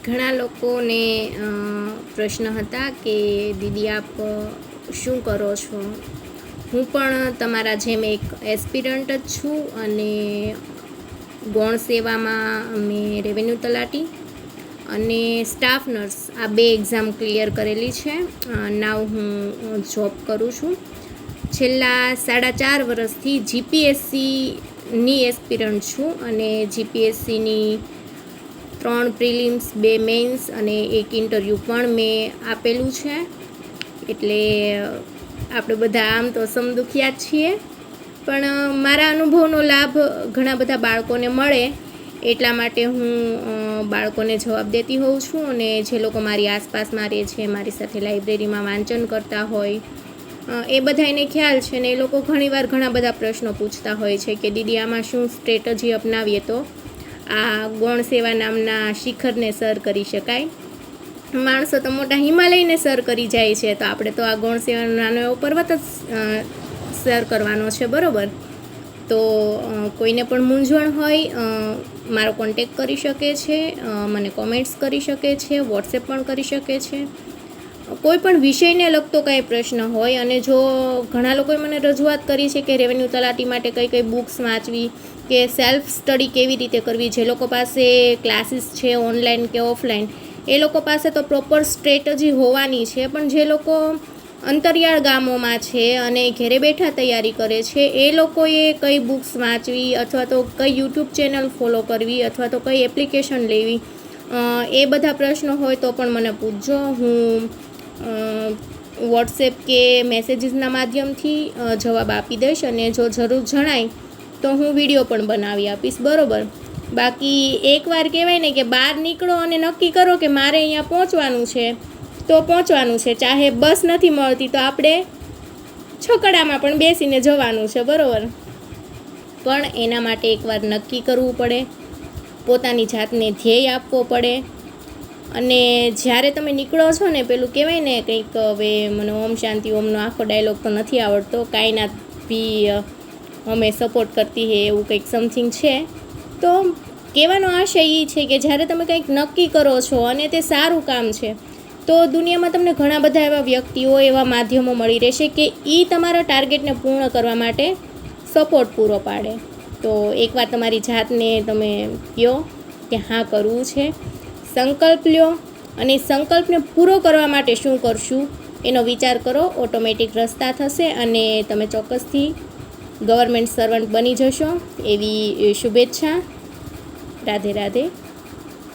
ઘણા લોકોને પ્રશ્ન હતા કે દીદી આપ શું કરો છો. હું પણ તમારા જેમ એક એસ્પિરન્ટ જ છું અને ગૌણ સેવામાં મેં રેવન્યુ તલાટી અને સ્ટાફ નર્સ આ 2 એક્ઝામ ક્લિયર કરેલી છે. નાવ હું જોબ કરું છું. છેલ્લા 4.5 વર્ષથી જીપીએસસીની એસ્પિરન્ટ છું અને જીપીએસસીની 3 પ્રિલિમ્સ 2 મેઇન્સ અને 1 ઇન્ટરવ્યૂ પણ મેં આપેલું છે. એટલે આપણે બધા આમ તો સમદુખિયા જ છીએ, પણ મારા અનુભવનો લાભ ઘણા બધા બાળકોને મળે એટલા માટે હું બાળકોને જવાબ દેતી હોઉં છું. અને જે લોકો મારી આસપાસમાં રહે છે, મારી સાથે લાઇબ્રેરીમાં વાંચન કરતા હોય, એ બધાને ખ્યાલ છે ને એ લોકો ઘણીવાર ઘણા બધા પ્રશ્નો પૂછતા હોય છે કે દીદી આમાં શું સ્ટ્રેટજી અપનાવીએ તો આ ગૌણ સેવા નામના શિખરને સર કરી શકાય. માણસો તો મોટા હિમાલયને સર કરી જાય છે, તો આપણે તો આ ગૌણ સેવાનો નાનો એવો પર્વત જ સર કરવાનો છે, બરાબર. તો કોઈને પણ મૂંઝવણ હોય મારો કોન્ટેક કરી શકે છે, મને કોમેન્ટ્સ કરી શકે છે, વોટ્સએપ પણ કરી શકે છે. કોઈ પણ વિષયને લગતો કાંઈ પ્રશ્ન હોય, અને જો ઘણા લોકોએ મને રજૂઆત કરી છે કે રેવન્યુ તલાટી માટે કઈ કઈ બુક્સ વાંચવી કે સેલ્ફ સ્ટડી કેવી રીતે કરવી, જે લોકો પાસે ક્લાસીસ છે ઓનલાઈન કે ઓફલાઈન, એ લોકો પાસે તો પ્રોપર સ્ટ્રેટજી હોવાની છે, પણ જે લોકો અંતરિયાળ ગામોમાં છે અને ઘરે બેઠા તૈયારી કરે છે, એ લોકોએ કઈ બુક્સ વાંચવી અથવા તો કઈ યુટ્યુબ ચેનલ ફોલો કરવી અથવા તો કઈ એપ્લિકેશન લેવી, એ બધા પ્રશ્નો હોય તો પણ મને પૂછજો. હું વોટ્સએપ કે મેસેજીસના માધ્યમથી જવાબ આપી દઈશ, અને જો જરૂર જણાય તો હું વિડીયો પણ બનાવી આપીશ, બરાબર. બાકી એકવાર કહેવાય ને કે બહાર નીકળો અને નક્કી કરો કે મારે અહીંયા પહોંચવાનું છે તો પહોંચવાનું છે. ચાહે બસ નથી મળતી તો આપણે છકડામાં પણ બેસીને જવાનું છે, બરાબર. પણ એના માટે એકવાર નક્કી કરવું પડે, પોતાની જાતને ધ્યેય આપવો પડે. અને જ્યારે તમે નીકળો છો ને, પેલું કહેવાય ને કંઈક, હવે મને ઓમ શાંતિ ઓમનો આખો ડાયલોગ તો નથી આવડતો, કાયનાત ભી અમે સપોર્ટ કરતી હે એવું કંઈક સમથિંગ છે. તો કહેવાનો આશય એ છે કે જ્યારે તમે કંઈક નક્કી કરો છો અને તે સારું કામ છે, તો દુનિયામાં તમને ઘણા બધા એવા વ્યક્તિઓ, એવા માધ્યમો મળી રહેશે કે એ તમારા ટાર્ગેટને પૂર્ણ કરવા માટે સપોર્ટ પૂરો પાડે. તો એકવાર તમારી જાતને તમે કહો કે હા કરવું છે, સંકલ્પ લ્યો, અને સંકલ્પને પૂરો કરવા માટે શું કરશું એનો વિચાર કરો. ઓટોમેટિક રસ્તા થશે અને તમે ચોક્કસથી ગવર્મેન્ટ સર્વન્ટ બની જશો. એવી શુભેચ્છા. રાધે રાધે.